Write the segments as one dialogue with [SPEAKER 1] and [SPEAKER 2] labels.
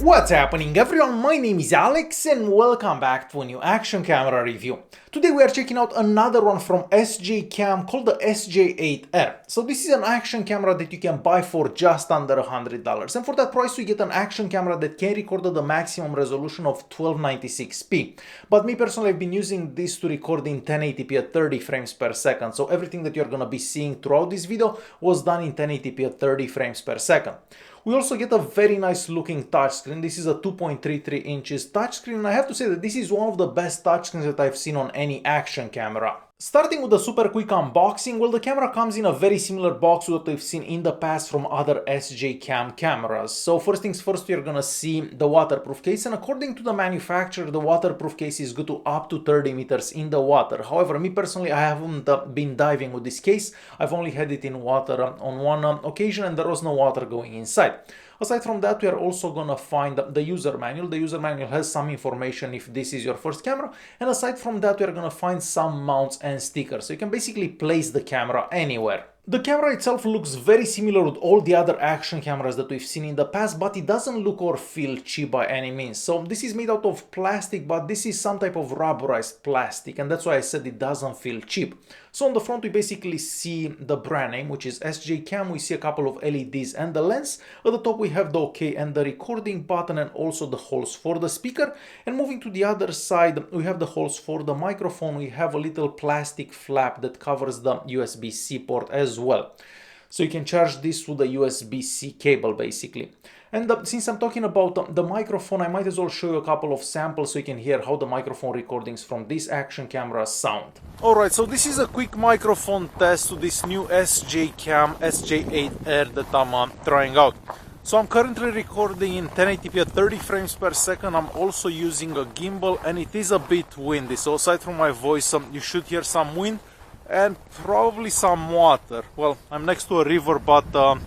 [SPEAKER 1] What's happening everyone, my name is Alex and welcome back to a new action camera review. Today we are checking out another one from SJCAM called the SJ8 Air. So this is an action camera that you can buy for just under $100, and for that price you get an action camera that can record at the maximum resolution of 1296p. But me personally, I've been using this to record in 1080p at 30 frames per second, so everything that you're gonna be seeing throughout this video was done in 1080p at 30 frames per second. We also get a very nice looking touchscreen. This is a 2.33 inches touchscreen, and I have to say that this is one of the best touchscreens that I've seen on any action camera. Starting with a super quick unboxing, well, the camera comes in a very similar box to what we've seen in the past from other SJCAM cameras. So first things first, you're gonna see the waterproof case, and according to the manufacturer, the waterproof case is good to up to 30 meters in the water. However, me personally, I haven't been diving with this case. I've only had it in water on one occasion, and there was no water going inside. Aside from that, we are also gonna find the user manual. The user manual has some information if this is your first camera, and aside from that, we are gonna find some mounts and stickers, so you can basically place the camera anywhere. The camera itself looks very similar with all the other action cameras that we've seen in the past, but it doesn't look or feel cheap by any means. So this is made out of plastic, but this is some type of rubberized plastic, and that's why I said it doesn't feel cheap. So on the front we basically see the brand name, which is SJCAM. We see a couple of LEDs and the lens. At the top we have the OK and the recording button, and also the holes for the speaker. And moving to the other side, we have the holes for the microphone. We have a little plastic flap that covers the USB-C port as well. So you can charge this with a USB-C cable basically. And since I'm talking about the microphone, I might as well show you a couple of samples so you can hear how the microphone recordings from this action camera sound. Alright, so this is a quick microphone test to this new SJCAM SJ8 Air that I'm trying out. So I'm currently recording in 1080p at 30 frames per second. I'm also using a gimbal, and it is a bit windy. So aside from my voice, you should hear some wind and probably some water. Well, I'm next to a river, but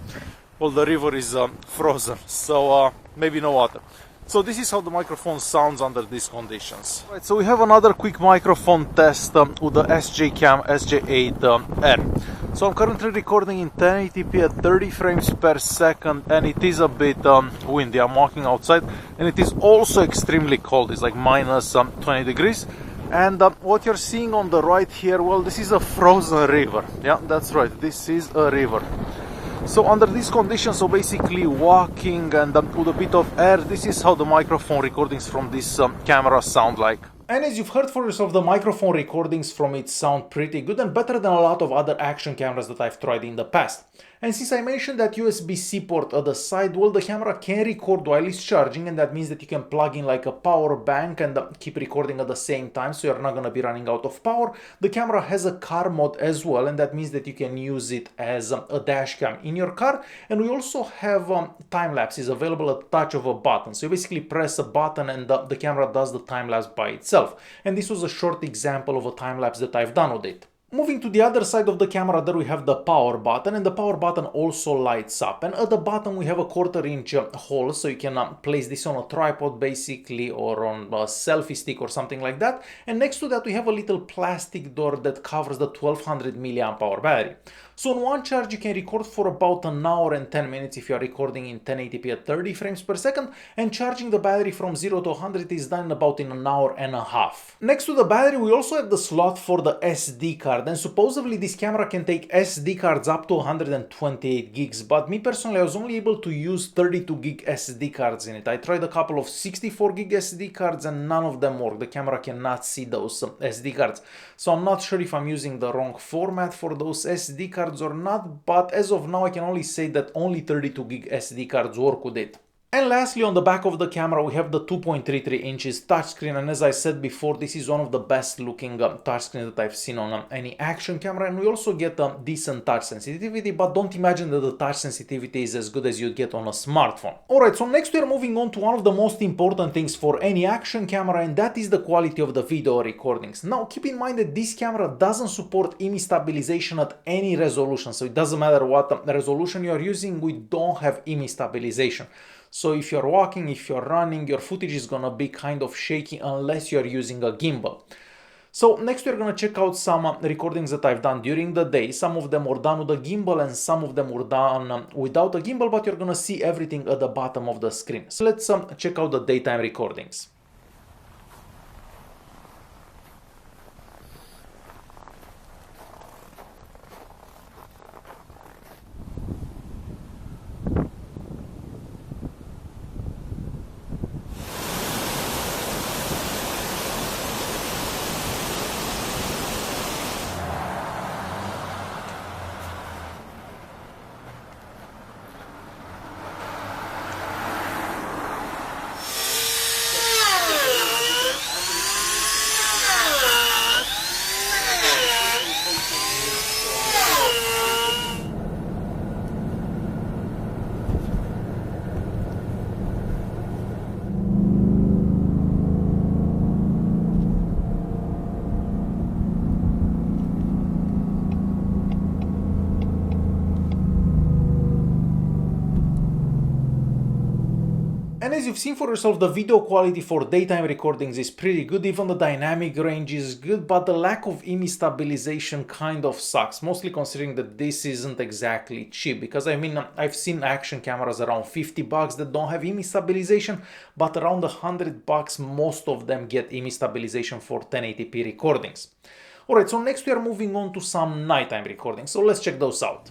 [SPEAKER 1] well, the river is frozen, so maybe no water. So this is how the microphone sounds under these conditions. Right, so we have another quick microphone test with the SJCAM SJ8 Air. So I'm currently recording in 1080p at 30 frames per second, and it is a bit windy. I'm walking outside, and it is also extremely cold. It's like minus 20 degrees. And what you're seeing on the right here, well, this is a frozen river. Yeah, that's right, this is a river. So under these conditions, so basically walking and with a bit of air, this is how the microphone recordings from this camera sound like. And as you've heard for yourself, the microphone recordings from it sound pretty good and better than a lot of other action cameras that I've tried in the past. And since I mentioned that USB-C port at the side, well, the camera can record while it's charging, and that means that you can plug in like a power bank and keep recording at the same time, so you're not going to be running out of power. The camera has a car mode as well, and that means that you can use it as a dash cam in your car. And we also have time lapses available at the touch of a button. So you basically press a button and the camera does the time lapse by itself. And this was a short example of a time lapse that I've done with it. Moving to the other side of the camera, there we have the power button, and the power button also lights up. And at the bottom we have a 1/4 inch hole, so you can place this on a tripod basically, or on a selfie stick or something like that. And next to that we have a little plastic door that covers the 1200 milliamp hour battery. So on one charge you can record for about an hour and 10 minutes if you are recording in 1080p at 30 frames per second, and charging the battery from 0 to 100 is done about in an hour and a half. Next to the battery we also have the slot for the SD card, and supposedly this camera can take SD cards up to 128 gigs, but me personally I was only able to use 32 gig SD cards in it. I tried a couple of 64 gig SD cards and none of them work. The camera cannot see those SD cards, so I'm not sure if I'm using the wrong format for those SD cards or not, but as of now I can only say that only 32 gig SD cards work with it. And lastly, on the back of the camera we have the 2.33 inches touchscreen, and as I said before, this is one of the best looking touchscreens that I've seen on any action camera. And we also get decent touch sensitivity, but don't imagine that the touch sensitivity is as good as you get on a smartphone. Alright, so next we are moving on to one of the most important things for any action camera, and that is the quality of the video recordings. Now keep in mind that this camera doesn't support image stabilization at any resolution, so it doesn't matter what resolution you are using, we don't have image stabilization. So if you're walking, if you're running, your footage is gonna be kind of shaky unless you're using a gimbal. So next we're gonna check out some recordings that I've done during the day. Some of them were done with a gimbal and some of them were done without a gimbal, but you're gonna see everything at the bottom of the screen. So let's check out the daytime recordings. And as you've seen for yourself, the video quality for daytime recordings is pretty good, even the dynamic range is good, but the lack of image stabilization kind of sucks, mostly considering that this isn't exactly cheap, because I mean, I've seen action cameras around $50 that don't have image stabilization, but around $100 most of them get image stabilization for 1080p recordings. Alright, so next we are moving on to some nighttime recordings, so let's check those out.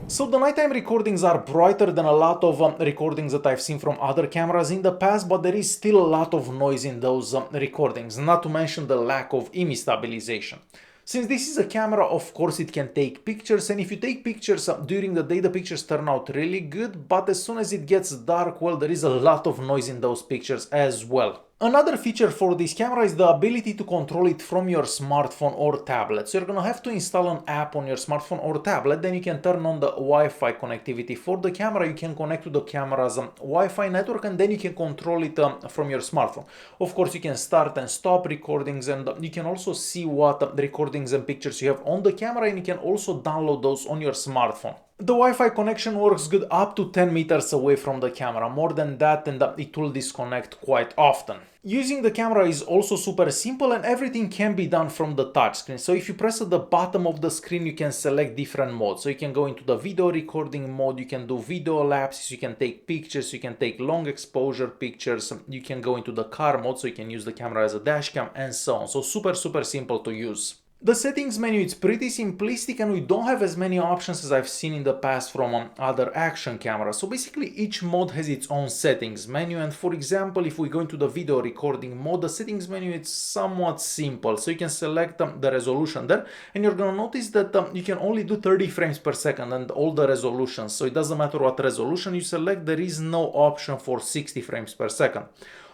[SPEAKER 1] So the nighttime recordings are brighter than a lot of recordings that I've seen from other cameras in the past, but there is still a lot of noise in those recordings, not to mention the lack of image stabilization. Since this is a camera, of course it can take pictures, and if you take pictures during the day, the pictures turn out really good, but as soon as it gets dark, well, there is a lot of noise in those pictures as well. Another feature for this camera is the ability to control it from your smartphone or tablet. So you're gonna have to install an app on your smartphone or tablet, then you can turn on the Wi-Fi connectivity for the camera. You can connect to the camera's Wi-Fi network, and then you can control it from your smartphone. Of course, you can start and stop recordings, and you can also see what recordings and pictures you have on the camera, and you can also download those on your smartphone. The Wi-Fi connection works good up to 10 meters away from the camera. More than that, and it will disconnect quite often. Using the camera is also super simple, and everything can be done from the touchscreen. So if you press at the bottom of the screen, you can select different modes. So you can go into the video recording mode, you can do video lapses, you can take pictures, you can take long exposure pictures, you can go into the car mode, so you can use the camera as a dash cam, and so on. So super simple to use. The settings menu is pretty simplistic, and we don't have as many options as I've seen in the past from other action cameras. So basically each mode has its own settings menu, and for example, if we go into the video recording mode, the settings menu is somewhat simple. So you can select the resolution there, and you're gonna notice that you can only do 30 frames per second and all the resolutions. So it doesn't matter what resolution you select, there is no option for 60 frames per second.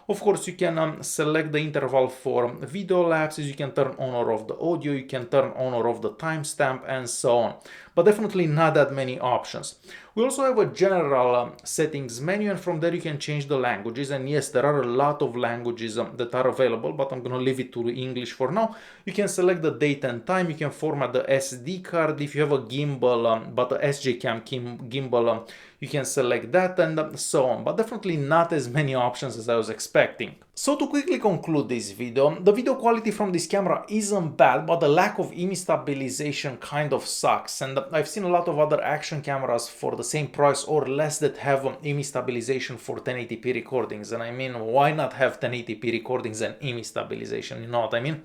[SPEAKER 1] Of course, you can select the interval for video lapses, you can turn on or off the audio, you can turn on or off the timestamp, and so on. But definitely not that many options. We also have a general settings menu, and from there you can change the languages. And yes, there are a lot of languages that are available, but I'm going to leave it to English for now. You can select the date and time, you can format the SD card. If you have a gimbal, but a SJCAM gimbal, you can select that and so on, but definitely not as many options as I was expecting. So to quickly conclude this video, the video quality from this camera isn't bad, but the lack of image stabilization kind of sucks, and I've seen a lot of other action cameras for the same price or less that have image stabilization for 1080p recordings, and I mean, why not have 1080p recordings and image stabilization, you know what I mean?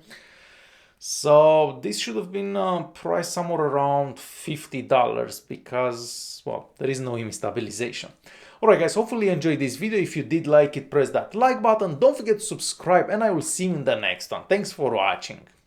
[SPEAKER 1] So this should have been priced somewhere around $50 because, well, there is no image stabilization. Alright guys, hopefully you enjoyed this video. If you did like it, press that like button. Don't forget to subscribe and I will see you in the next one. Thanks for watching.